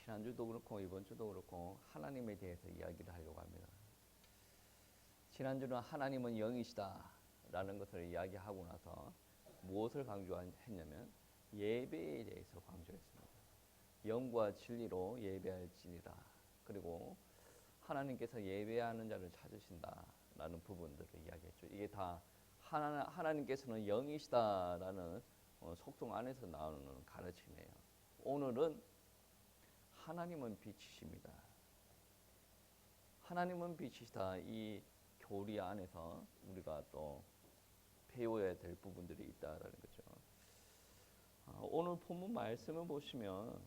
지난주도 그렇고 이번 주도 그렇고 하나님에 대해서 이야기를 하려고 합니다. 지난주는 하나님은 영이시다 라는 것을 이야기하고 나서 무엇을 강조했냐면 예배에 대해서 강조했습니다. 영과 진리로 예배할지니라. 그리고 하나님께서 예배하는 자를 찾으신다 라는 부분들을 이야기했죠. 이게 다 하나님께서는 영이시다라는 속성 안에서 나오는 가르침이에요. 오늘은 하나님은 빛이십니다. 하나님은 빛이시다. 이 교리 안에서 우리가 또 배워야 될 부분들이 있다라는 거죠. 오늘 본문 말씀을 보시면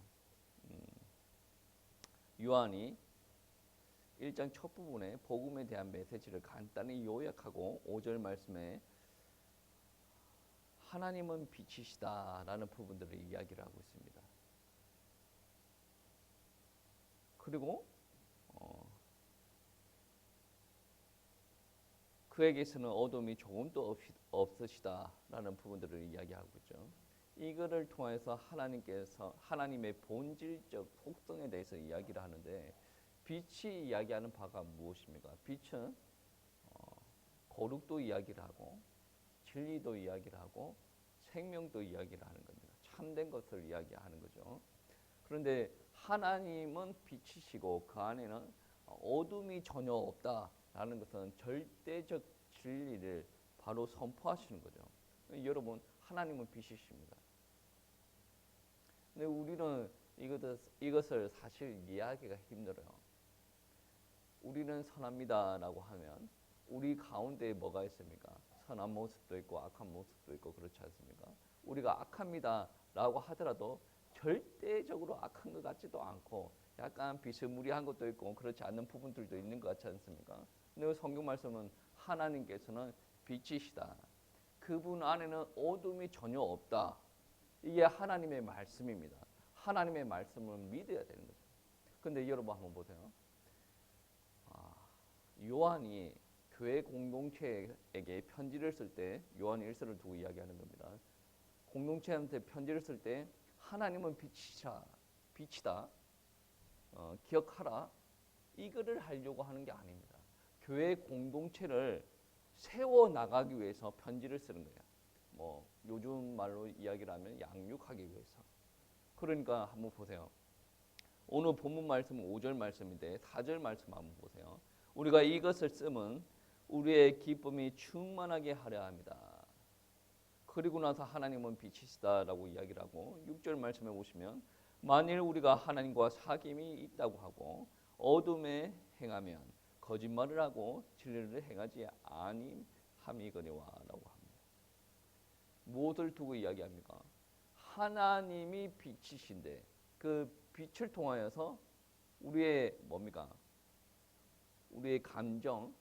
요한이 1장 첫 부분에 복음에 대한 메시지를 간단히 요약하고 5절 말씀에 하나님은 빛이시다라는 부분들을 이야기를 하고 있습니다. 그리고 그에게서는 어둠이 조금도 없으시다라는 부분들을 이야기하고 있죠. 이거를 통해서 하나님께서 하나님의 본질적 속성에 대해서 이야기를 하는데 빛이 이야기하는 바가 무엇입니까? 빛은 거룩도 이야기를 하고 진리도 이야기를 하고 생명도 이야기를 하는 겁니다. 참된 것을 이야기하는 거죠. 그런데 하나님은 빛이시고 그 안에는 어둠이 전혀 없다라는 것은 절대적 진리를 바로 선포하시는 거죠. 여러분, 하나님은 빛이십니다. 근데 우리는 이것을 사실 이해하기가 힘들어요. 우리는 선합니다라고 하면 우리 가운데에 뭐가 있습니까? 선한 모습도 있고 악한 모습도 있고 그렇지 않습니까? 우리가 악합니다라고 하더라도 절대적으로 악한 것 같지도 않고 약간 비스무리한 것도 있고 그렇지 않는 부분들도 있는 것 같지 않습니까? 근데 성경 말씀은 하나님께서는 빛이시다. 그분 안에는 어둠이 전혀 없다. 이게 하나님의 말씀입니다. 하나님의 말씀을 믿어야 되는 거죠. 근데 여러분 한번 보세요. 요한이 교회 공동체에게 편지를 쓸 때 요한 1서를 두고 이야기하는 겁니다. 공동체한테 편지를 쓸 때 하나님은 빛이다. 기억하라. 이거를 하려고 하는 게 아닙니다. 교회 공동체를 세워나가기 위해서 편지를 쓰는 거예요. 뭐 요즘 말로 이야기를 하면 양육하기 위해서. 그러니까 한번 보세요. 오늘 본문 말씀은 5절 말씀인데 4절 말씀 한번 보세요. 우리가 이것을 쓰면 우리의 기쁨이 충만하게 하려 합니다. 그리고 나서 하나님은 빛이시다라고 이야기를 하고 6절 말씀에 보시면 만일 우리가 하나님과 사귐이 있다고 하고 어둠에 행하면 거짓말을 하고 진리를 행하지 아니함이거니와라고 합니다. 무엇을 두고 이야기합니까? 하나님이 빛이신데 그 빛을 통하여서 우리의 뭡니까? 우리의 감정,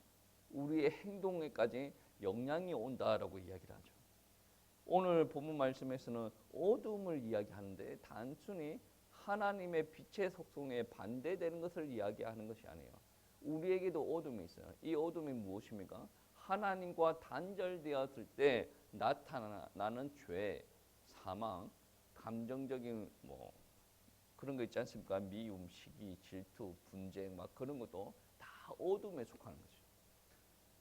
우리의 행동에까지 영향이 온다라고 이야기를 하죠. 오늘 본문 말씀에서는 어둠을 이야기하는데 단순히 하나님의 빛의 속성에 반대되는 것을 이야기하는 것이 아니에요. 우리에게도 어둠이 있어요. 이 어둠이 무엇입니까? 하나님과 단절되었을 때 나타나는 죄, 사망, 감정적인 그런 거 있지 않습니까? 미움, 시기, 질투, 분쟁 막 그런 것도 다 어둠에 속하는 거죠.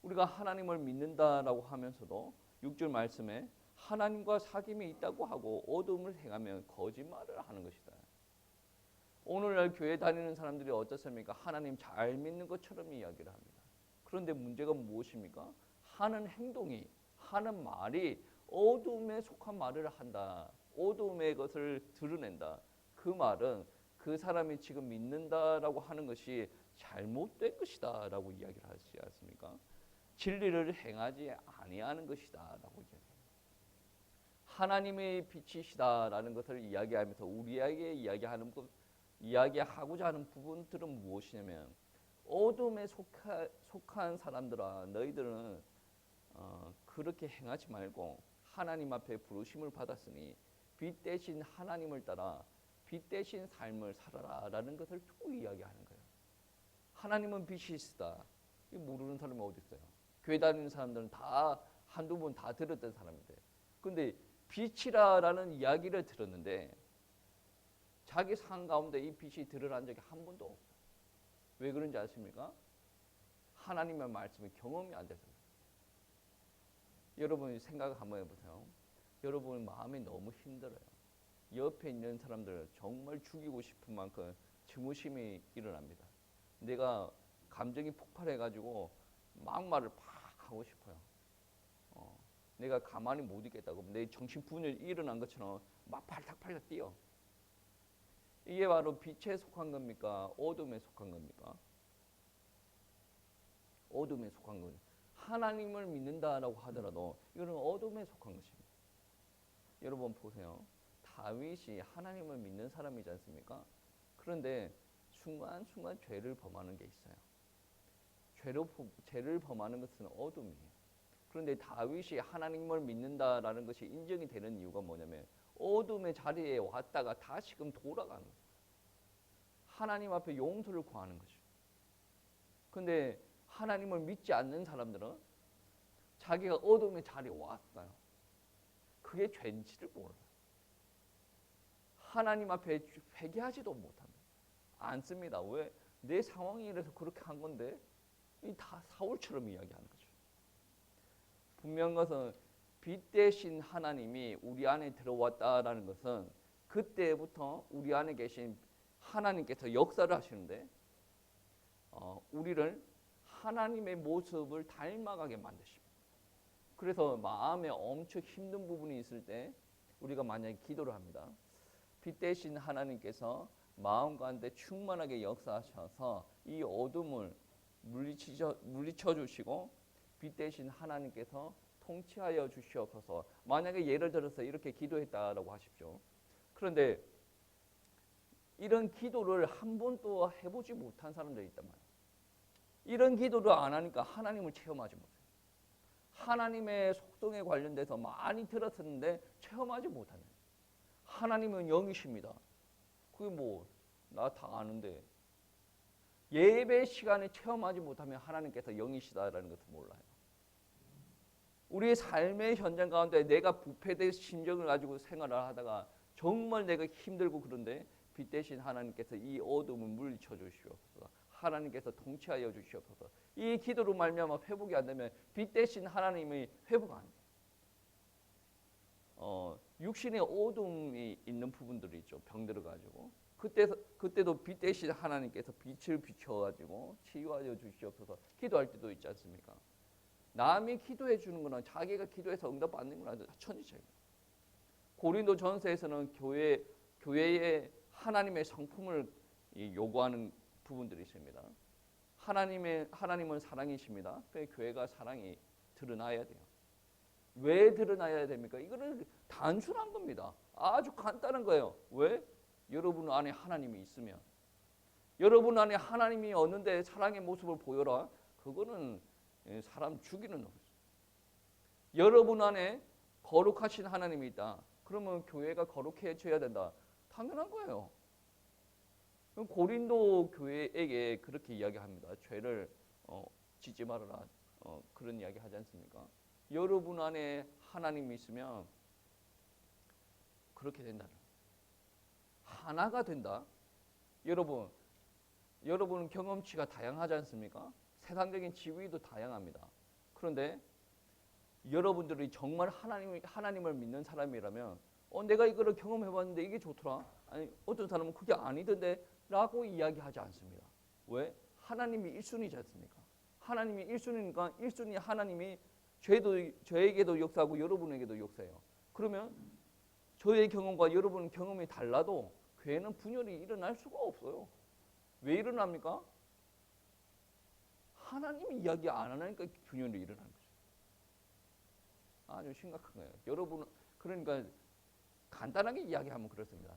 우리가 하나님을 믿는다라고 하면서도 6절 말씀에 하나님과 사귐이 있다고 하고 어둠을 행하면 거짓말을 하는 것이다. 오늘날 교회 다니는 사람들이 어떻습니까? 하나님 잘 믿는 것처럼 이야기를 합니다. 그런데 문제가 무엇입니까? 하는 행동이, 하는 말이 어둠에 속한 말을 한다. 어둠의 것을 드러낸다. 그 말은 그 사람이 지금 믿는다라고 하는 것이 잘못된 것이다 라고 이야기를 하지 않습니까? 진리를 행하지 아니하는 것이다 라고 이야기합니다. 하나님의 빛이시다라는 것을 이야기하면서 우리에게 이야기하고자 하는 부분들은 무엇이냐면 어둠에 속한 사람들아 너희들은 그렇게 행하지 말고 하나님 앞에 부르심을 받았으니 빛 대신 하나님을 따라 빛 대신 삶을 살아라 라는 것을 두고 이야기하는 거예요. 하나님은 빛이시다. 이거 모르는 사람이 어디 있어요? 교회 다니는 사람들은 다 한두 번 다 들었던 사람인데 근데 빛이라는 이야기를 들었는데 자기 삶 가운데 이 빛이 드러난 적이 한 번도 없어요. 왜 그런지 아십니까? 하나님의 말씀이 경험이 안 돼서. 여러분이 생각 한번 해보세요. 여러분 마음이 너무 힘들어요. 옆에 있는 사람들을 정말 죽이고 싶은 만큼 증오심이 일어납니다. 내가 감정이 폭발해가지고 막말을 팍 하고 싶어요. 내가 가만히 못 있겠다고 내 정신분열이 일어난 것처럼 막 팔딱팔딱 뛰어. 이게 바로 빛에 속한 겁니까? 어둠에 속한 겁니까? 어둠에 속한 겁니다. 하나님을 믿는다라고 하더라도 이거는 어둠에 속한 것입니다. 여러분 보세요. 다윗이 하나님을 믿는 사람이지 않습니까? 그런데 순간순간 죄를 범하는 게 있어요. 죄를 범하는 것은 어둠이에요. 그런데 다윗이 하나님을 믿는다라는 것이 인정이 되는 이유가 뭐냐면 어둠의 자리에 왔다가 다시금 돌아가는 거예요. 하나님 앞에 용서를 구하는 거죠. 그런데 하나님을 믿지 않는 사람들은 자기가 어둠의 자리에 왔어요. 그게 죄인지를 몰라요. 하나님 앞에 회개하지도 못합니다. 않습니다. 왜? 내 상황이 이래서 그렇게 한 건데 다 사울처럼 이야기하는 거죠. 분명한 것은 빛 대신 하나님이 우리 안에 들어왔다라는 것은 그때부터 우리 안에 계신 하나님께서 역사를 하시는데 우리를 하나님의 모습을 닮아가게 만드십니다. 그래서 마음에 엄청 힘든 부분이 있을 때 우리가 만약에 기도를 합니다. 빛 대신 하나님께서 마음 가운데 충만하게 역사하셔서 이 어둠을 물리쳐 주시고 빛 대신 하나님께서 통치하여 주시옵소서. 만약에 예를 들어서 이렇게 기도했다라고 하십시오. 그런데 이런 기도를 한 번도 해보지 못한 사람들이 있단 말이에요. 이런 기도를 안 하니까 하나님을 체험하지 못해요. 하나님의 속성에 관련돼서 많이 들었었는데 체험하지 못하는. 하나님은 영이십니다. 그게 뭐 나 다 아는데 예배 시간에 체험하지 못하면 하나님께서 영이시다라는 것을 몰라요. 우리의 삶의 현장 가운데 내가 부패된 심정을 가지고 생활을 하다가 정말 내가 힘들고 그런데 빛 대신 하나님께서 이 어둠을 물리쳐 주시옵소서. 하나님께서 통치하여 주시옵소서. 이 기도로 말미암아 회복이 안 되면 빛 대신 하나님이 회복 안 돼요. 육신의 어둠이 있는 부분들이 있죠. 병들어 가지고 그때도 빛 대신 하나님께서 빛을 비춰가지고 치유하여 주시옵소서. 기도할 때도 있지 않습니까? 남이 기도해 주는 거랑 자기가 기도해서 응답 받는 거랑 천지차이입니다. 고린도 전서에서는 교회에 하나님의 성품을 요구하는 부분들이 있습니다. 하나님은 사랑이십니다. 그래서 교회가 사랑이 드러나야 돼요. 왜 드러나야 됩니까? 이거는 단순한 겁니다. 아주 간단한 거예요. 왜? 여러분 안에 하나님이 있으면. 여러분 안에 하나님이 없는데 사랑의 모습을 보여라. 그거는 사람 죽이는 놈이죠. 여러분 안에 거룩하신 하나님이 있다. 그러면 교회가 거룩해져야 된다. 당연한 거예요. 고린도 교회에게 그렇게 이야기합니다. 죄를 짓지 말아라. 그런 이야기 하지 않습니까? 여러분 안에 하나님이 있으면 그렇게 된다. 하나가 된다. 여러분 경험치가 다양하지 않습니까? 세상적인 지위도 다양합니다. 그런데 여러분들이 정말 하나님을 믿는 사람이라면 내가 이거를 경험해봤는데 이게 좋더라. 아니 어떤 사람은 그게 아니던데 라고 이야기하지 않습니다. 왜? 하나님이 1순위지 않습니까? 하나님이 1순위니까 1순위 하나님이 저에게도 역사하고 여러분에게도 역사해요. 그러면 저의 경험과 여러분의 경험이 달라도 교회는 분열이 일어날 수가 없어요. 왜 일어납니까? 하나님이 이야기 안 하니까 분열이 일어나는 거죠. 아주 심각한 거예요. 여러분, 그러니까 간단하게 이야기하면 그렇습니다.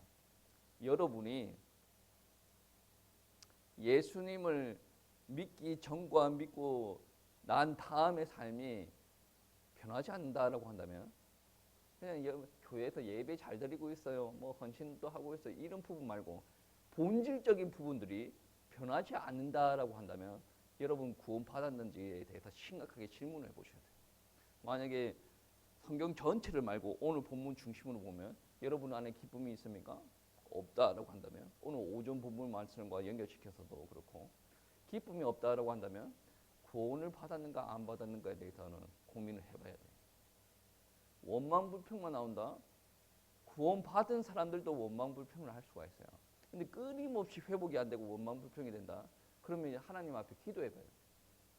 여러분이 예수님을 믿기 전과 믿고 난 다음의 삶이 변하지 않는다라고 한다면 그냥 교회에서 예배 잘 드리고 있어요. 뭐 헌신도 하고 있어요. 이런 부분 말고 본질적인 부분들이 변하지 않는다라고 한다면 여러분 구원 받았는지에 대해서 심각하게 질문을 해보셔야 돼요. 만약에 성경 전체를 말고 오늘 본문 중심으로 보면 여러분 안에 기쁨이 있습니까? 없다라고 한다면, 오늘 오전 본문 말씀과 연결시켜서도 그렇고, 기쁨이 없다라고 한다면 구원을 받았는가 안 받았는가에 대해서는 고민을 해봐야 돼요. 원망불평만 나온다? 구원 받은 사람들도 원망불평을 할 수가 있어요. 근데 끊임없이 회복이 안 되고 원망불평이 된다? 그러면 하나님 앞에 기도해봐요.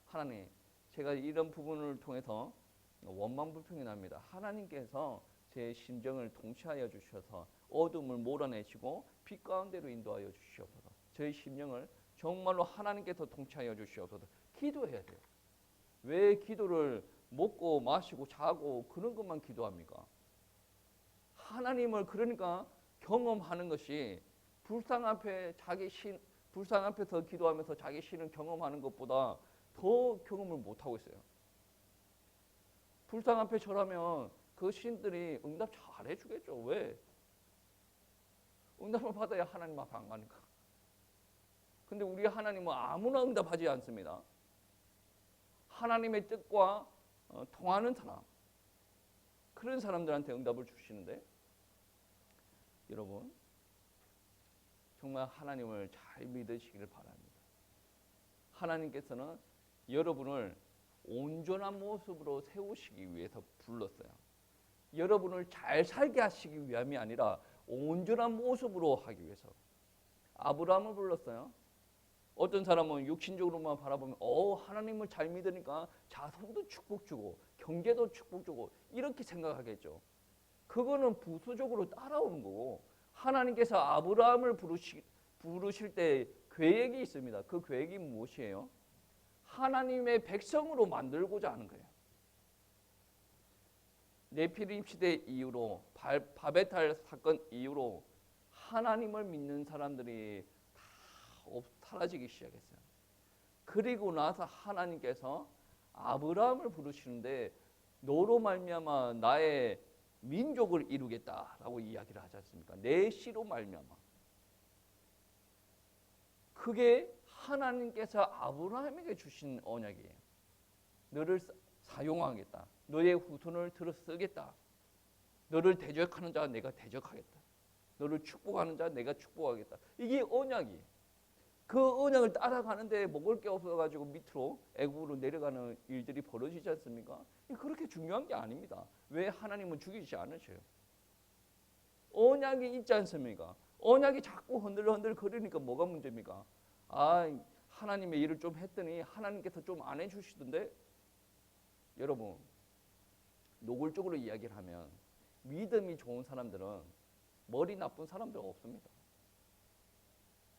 하나님, 제가 이런 부분을 통해서 원망불평이 납니다. 하나님께서 제 심정을 통치하여 주셔서 어둠을 몰아내시고 빛 가운데로 인도하여 주시옵소서. 저의 심령을 정말로 하나님께서 통치하여 주시옵소서. 기도해야 돼요. 왜 기도를 먹고 마시고 자고 그런 것만 기도합니까? 하나님을 그러니까 경험하는 것이 불상 앞에서 기도하면서 자기 신을 경험하는 것보다 더 경험을 못하고 있어요. 불상 앞에 절하면 그 신들이 응답 잘 해주겠죠. 왜? 응답을 받아야 하나님 앞에 안 가니까. 근데 우리 하나님은 아무나 응답하지 않습니다. 하나님의 뜻과 통하는 사람, 그런 사람들한테 응답을 주시는데, 여러분 정말 하나님을 잘 믿으시기를 바랍니다. 하나님께서는 여러분을 온전한 모습으로 세우시기 위해서 불렀어요. 여러분을 잘 살게 하시기 위함이 아니라 온전한 모습으로 하기 위해서. 아브라함을 불렀어요. 어떤 사람은 육신적으로만 바라보면 하나님을 잘 믿으니까 자손도 축복 주고 경제도 축복 주고 이렇게 생각하겠죠. 그거는 부수적으로 따라오는 거고, 하나님께서 아브라함을 부르실 때 계획이 있습니다. 그 계획이 무엇이에요? 하나님의 백성으로 만들고자 하는 거예요. 네피림 시대 이후로, 바베탈 사건 이후로 하나님을 믿는 사람들이 다 사라지기 시작했어요. 그리고 나서 하나님께서 아브라함을 부르시는데, 너로 말미암아 나의 민족을 이루겠다라고 이야기를 하지 않습니까? 내 씨로 말미암아. 그게 하나님께서 아브라함에게 주신 언약이에요. 너를 사용하겠다. 너의 후손을 들어 쓰겠다. 너를 대적하는 자 내가 대적하겠다. 너를 축복하는 자 내가 축복하겠다. 이게 언약이에요. 그 언약을 따라가는데 먹을 게 없어가지고 밑으로 애굽으로 내려가는 일들이 벌어지지 않습니까? 그렇게 중요한 게 아닙니다. 왜? 하나님은 죽이지 않으셔요. 언약이 있지 않습니까? 언약이 자꾸 흔들흔들 거리니까 뭐가 문제입니까? 하나님의 일을 좀 했더니 하나님께서 좀 안 해주시던데. 여러분, 노골적으로 이야기를 하면 믿음이 좋은 사람들은 머리 나쁜 사람들 없습니다.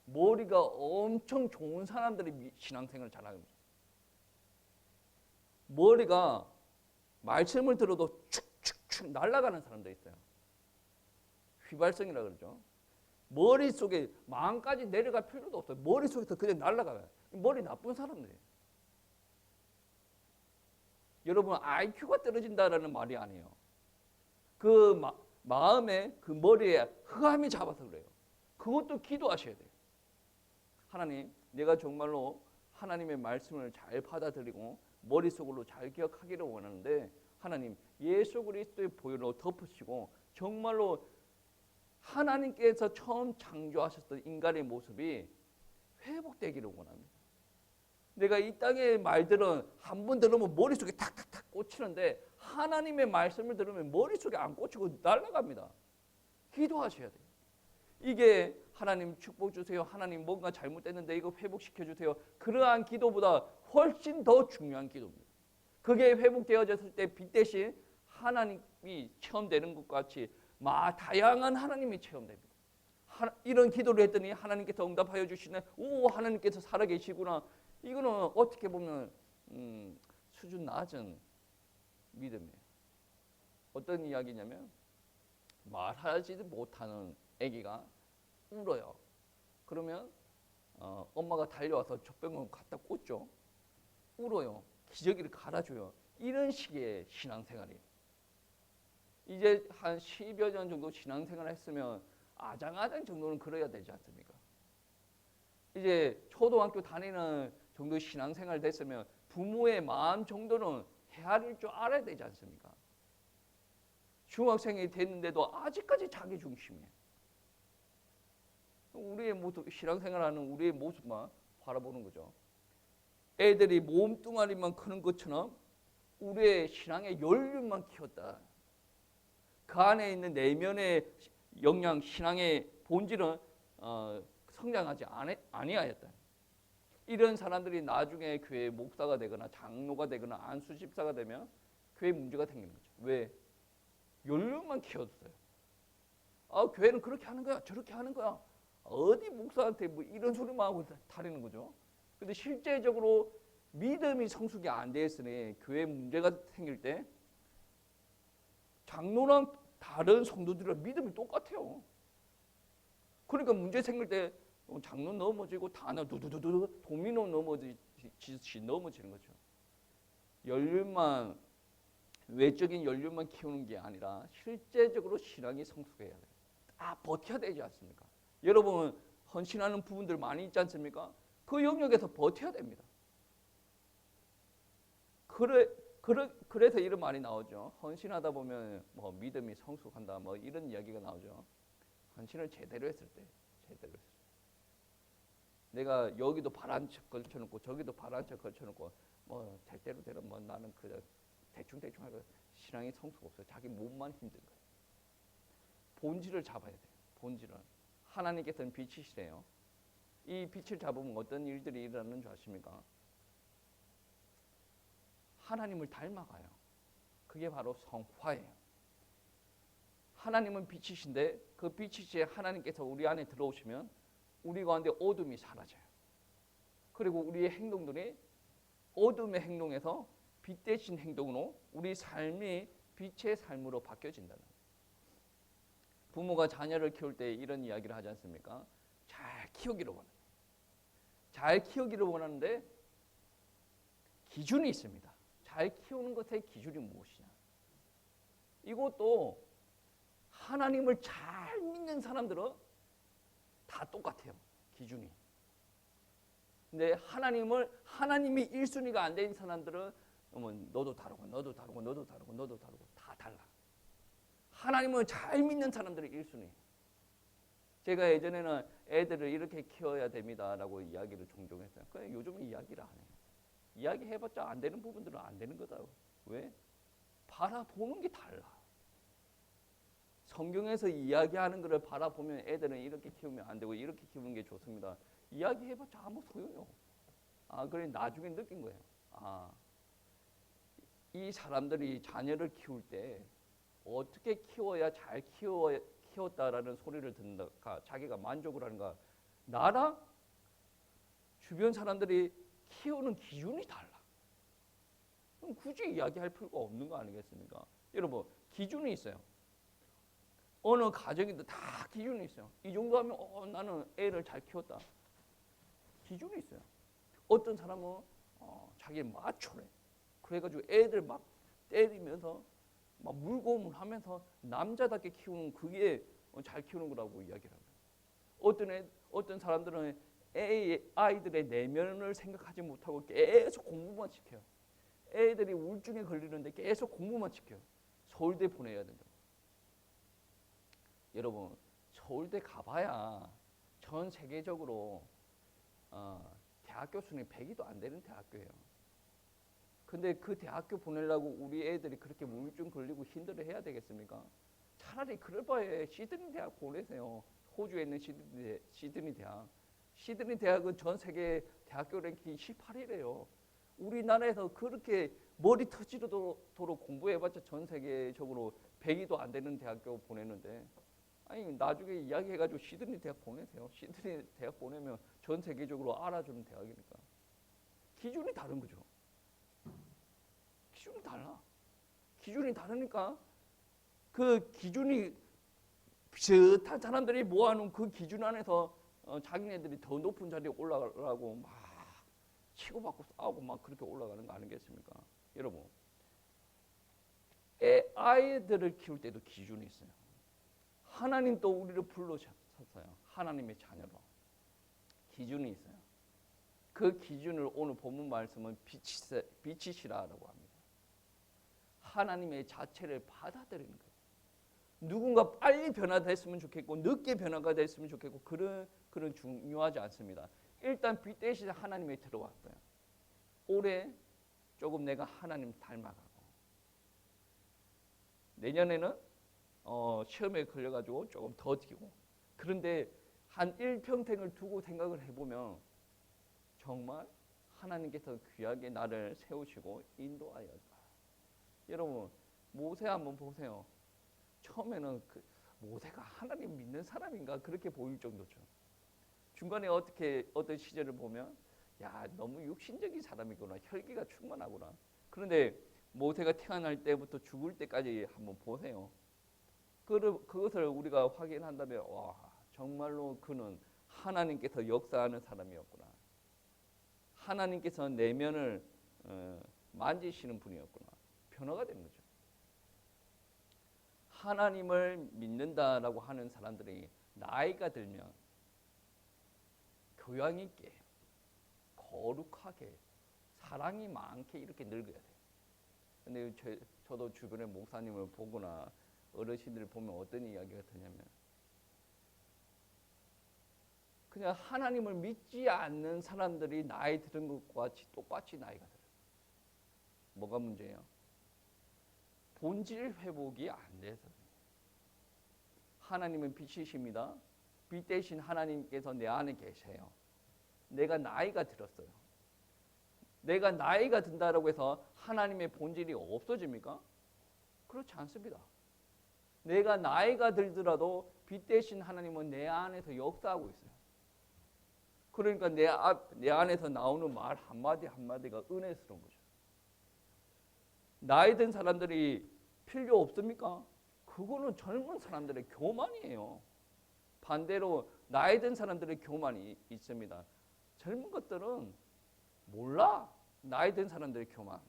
머리가 엄청 좋은 사람들이 신앙생활을 잘합니다. 머리가 말씀을 들어도 축축축 날아가는 사람도 있어요. 휘발성이라 그러죠. 머릿속에 마음까지 내려갈 필요도 없어요. 머릿속에서 그냥 날아가요. 머리 나쁜 사람들이에요. 여러분, IQ가 떨어진다라는 말이 아니에요. 그 마음에, 그 머리에 흑암이 잡아서 그래요. 그것도 기도하셔야 돼요. 하나님, 내가 정말로 하나님의 말씀을 잘 받아들이고 머릿속으로 잘 기억하기를 원하는데, 하나님 예수 그리스도의 보혈로 덮으시고 정말로 하나님께서 처음 창조하셨던 인간의 모습이 회복되기를 원합니다. 내가 이 땅의 말들은 한 번 들으면 머릿속에 탁탁탁 꽂히는데, 하나님의 말씀을 들으면 머릿속에 안 꽂히고 날아갑니다. 기도하셔야 돼요. 이게 하나님 축복 주세요. 하나님 뭔가 잘못됐는데 이거 회복시켜 주세요. 그러한 기도보다 훨씬 더 중요한 기도입니다. 그게 회복되어졌을 때 빛 대신 하나님이 체험되는 것 같이 다양한 하나님이 체험됩니다. 이런 기도를 했더니 하나님께서 응답하여 주시네. 하나님께서 살아계시구나. 이거는 어떻게 보면 수준 낮은 믿음이에요. 어떤 이야기냐면, 말하지도 못하는 아기가 울어요. 그러면 엄마가 달려와서 젖병을 갖다 꽂죠. 울어요. 기저귀를 갈아줘요. 이런 식의 신앙생활이에요. 이제 한 10여 년 정도 신앙생활을 했으면 아장아장 정도는 그래야 되지 않습니까? 이제 초등학교 다니는 정도 신앙생활 됐으면 부모의 마음 정도는 헤아릴 줄 알아야 되지 않습니까? 중학생이 됐는데도 아직까지 자기 중심이에요. 우리의 모습, 신앙생활하는 우리의 모습만 바라보는 거죠. 애들이 몸뚱아리만 크는 것처럼 우리의 신앙의 연륜만 키웠다. 그 안에 있는 내면의 영양, 신앙의 본질은 성장하지 아니하였다. 이런 사람들이 나중에 교회 목사가 되거나 장로가 되거나 안수집사가 되면 교회 문제가 생기는 거죠. 왜? 연륜만 키웠어요. 교회는 그렇게 하는 거야, 저렇게 하는 거야. 어디 목사한테 뭐 이런 소리만 하고 다니는 거죠. 근데 실제적으로 믿음이 성숙이 안 되었으니 교회 문제가 생길 때 장로랑 다른 성도들이랑 믿음이 똑같아요. 그러니까 문제 생길 때 장로 넘어지고 다 두두두두 도미노 넘어지듯이 넘어지는 거죠. 연륜만, 외적인 연륜만 키우는 게 아니라 실제적으로 신앙이 성숙해야 돼요. 다 버텨야 되지 않습니까? 여러분 헌신하는 부분들 많이 있지 않습니까? 그 영역에서 버텨야 됩니다. 그래서 이런 말이 나오죠. 헌신하다 보면 뭐 믿음이 성숙한다, 뭐 이런 이야기가 나오죠. 헌신을 제대로 했을 때, 내가 여기도 바란 척 걸쳐놓고 저기도 바란 척 걸쳐놓고 뭐 될 대로 되면 뭐 나는 그 대충 하고 신앙이 성숙 없어요. 자기 몸만 힘든 거예요. 본질을 잡아야 돼요. 본질은 하나님께서는 빛이시래요. 이 빛을 잡으면 어떤 일들이 일어나는 줄 아십니까? 하나님을 닮아가요. 그게 바로 성화예요. 하나님은 빛이신데 그 빛이신 하나님께서 우리 안에 들어오시면 우리 가운데 어둠이 사라져요. 그리고 우리의 행동들이 어둠의 행동에서 빛 대신 행동으로 우리 삶이 빛의 삶으로 바뀌어진다는 거예요. 부모가 자녀를 키울 때 이런 이야기를 하지 않습니까? 잘 키우기를 원해요. 잘 키우기를 원하는데 기준이 있습니다. 잘 키우는 것의 기준이 무엇이냐? 이것도 하나님을 잘 믿는 사람들은 다 똑같아요. 기준이. 근데 하나님이 1순위가 안 된 사람들은 너도 다르고 다 달라. 하나님을 잘 믿는 사람들이 1순위. 제가 예전에는 애들을 이렇게 키워야 됩니다라고 이야기를 종종 했어요. 그래, 요즘은 이야기를 안 해요. 이야기해봤자 안 되는 부분들은 안 되는 거다. 왜? 바라보는 게 달라. 성경에서 이야기하는 것을 바라보면 애들은 이렇게 키우면 안 되고 이렇게 키우는 게 좋습니다. 이야기해봤자 아무 소용이요. 그래 나중에 느낀 거예요. 이 사람들이 자녀를 키울 때 어떻게 키워야 잘 키웠다라는 소리를 듣는가, 자기가 만족을 하는가. 나랑 주변 사람들이 키우는 기준이 달라. 그럼 굳이 이야기할 필요가 없는 거 아니겠습니까? 여러분 기준이 있어요. 어느 가정에도 다 기준이 있어요. 이 정도 하면 나는 애를 잘 키웠다. 기준이 있어요. 어떤 사람은 자기 마초래. 그래가지고 애들 막 때리면서 막 물고물 하면서 남자답게 키우는 그게 잘 키우는 거라고 이야기를 합니다. 어떤 사람들은 아이들의 내면을 생각하지 못하고 계속 공부만 시켜요. 애들이 우울증에 걸리는데 계속 공부만 시켜요. 서울대 보내야 된다. 여러분 서울대 가봐야 전 세계적으로 대학교 순위 100위도 안 되는 대학교예요. 근데 그 대학교 보내려고 우리 애들이 그렇게 우울증 걸리고 힘들어 해야 되겠습니까? 차라리 그럴 바에 시드니 대학 보내세요. 호주에 있는 시드니 대학. 시드니 대학은 전 세계 대학교 랭킹 18위래요. 우리나라에서 그렇게 머리 터지도록 공부해봤자 전 세계적으로 100위도 안 되는 대학교 보내는데 나중에 이야기해가지고 시드니 대학 보내세요. 시드니 대학 보내면 전 세계적으로 알아주는 대학이니까. 기준이 다른 거죠. 기준이 달라. 기준이 다르니까 그 기준이 비슷한 사람들이 모아놓은 그 기준 안에서 자기네들이 더 높은 자리에 올라가려고 막 치고받고 싸우고 막 그렇게 올라가는 거 아니겠습니까? 여러분 아이들을 키울 때도 기준이 있어요. 하나님 또 우리를 불러셨어요. 하나님의 자녀로. 기준이 있어요. 그 기준을 오늘 본문 말씀은 빛이시라라고 합니다. 하나님의 자체를 받아들이는 거예요. 누군가 빨리 변화됐으면 좋겠고 늦게 변화가 됐으면 좋겠고 그런 중요하지 않습니다. 일단 빛 대신 하나님이 들어왔어요. 올해 조금 내가 하나님 닮아가고 내년에는 시험에 걸려가지고 조금 더 뛰고 그런데 한 일평생을 두고 생각을 해보면 정말 하나님께서 귀하게 나를 세우시고 인도하였다. 여러분 모세 한번 보세요. 처음에는 모세가 하나님 믿는 사람인가 그렇게 보일 정도죠. 중간에 어떤 시절을 보면 야 너무 육신적인 사람이구나 혈기가 충만하구나. 그런데 모세가 태어날 때부터 죽을 때까지 한번 보세요. 그것을 우리가 확인한다면 와 정말로 그는 하나님께서 역사하는 사람이었구나. 하나님께서 내면을 만지시는 분이었구나. 변화가 된 거죠. 하나님을 믿는다라고 하는 사람들이 나이가 들면 교양 있게 거룩하게 사랑이 많게 이렇게 늙어야 돼요. 근데 저도 주변에 목사님을 보거나 어르신들을 보면 어떤 이야기가 드냐면 그냥 하나님을 믿지 않는 사람들이 나이 드는 것과 똑같이 나이가 들어요. 뭐가 문제예요? 본질 회복이 안 돼서. 하나님은 빛이십니다. 빛 대신 하나님께서 내 안에 계세요. 내가 나이가 들었어요. 내가 나이가 든다라고 해서 하나님의 본질이 없어집니까? 그렇지 않습니다. 내가 나이가 들더라도 빛 대신 하나님은 내 안에서 역사하고 있어요. 그러니까 내 안에서 나오는 말 한마디 한마디가 은혜스러운 거죠. 나이 든 사람들이 필요 없습니까? 그거는 젊은 사람들의 교만이에요. 반대로 나이 든 사람들의 교만이 있습니다. 젊은 것들은 몰라. 나이 든 사람들의 교만.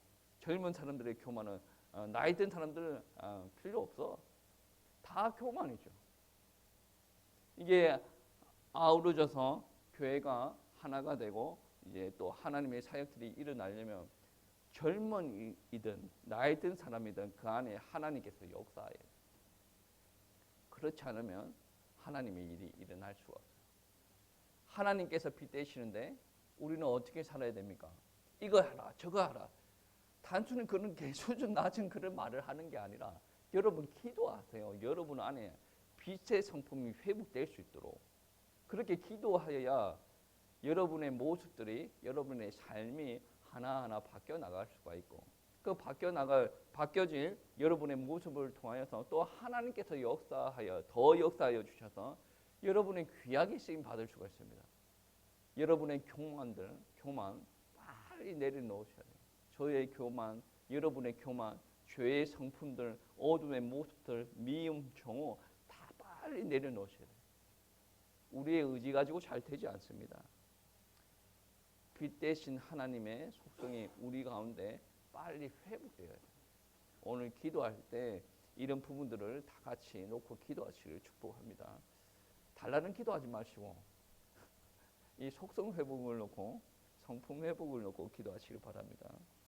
젊은 사람들의 교만은 나이 든 사람들은 필요 없어. 다 교만이죠. 이게 아우러져서 교회가 하나가 되고 이제 또 하나님의 사역들이 일어나려면 젊은이든 나이 든 사람이든 그 안에 하나님께서 역사해야 돼요. 그렇지 않으면 하나님의 일이 일어날 수가 없어요. 하나님께서 빛 되시는데 우리는 어떻게 살아야 됩니까? 이거 하라 저거 하라. 단순히 그런 수준 낮은 그런 말을 하는 게 아니라 여러분 기도하세요. 여러분 안에 빛의 성품이 회복될 수 있도록 그렇게 기도하여야 여러분의 모습들이 여러분의 삶이 하나하나 바뀌어 나갈 수가 있고 그 바뀌어질 여러분의 모습을 통하여서 또 하나님께서 더 역사하여 주셔서 여러분의 귀하게 쓰임 받을 수가 있습니다. 여러분의 교만 빨리 내려놓으셔야 돼요. 저의 교만, 여러분의 교만, 죄의 성품들, 어둠의 모습들, 미움, 정오 다 빨리 내려놓으셔야 돼요. 우리의 의지 가지고 잘 되지 않습니다. 빛 대신 하나님의 속성이 우리 가운데 빨리 회복되어야 돼요. 오늘 기도할 때 이런 부분들을 다 같이 놓고 기도하시기를 축복합니다. 달라는 기도하지 마시고 이 속성 회복을 놓고 성품 회복을 놓고 기도하시길 바랍니다.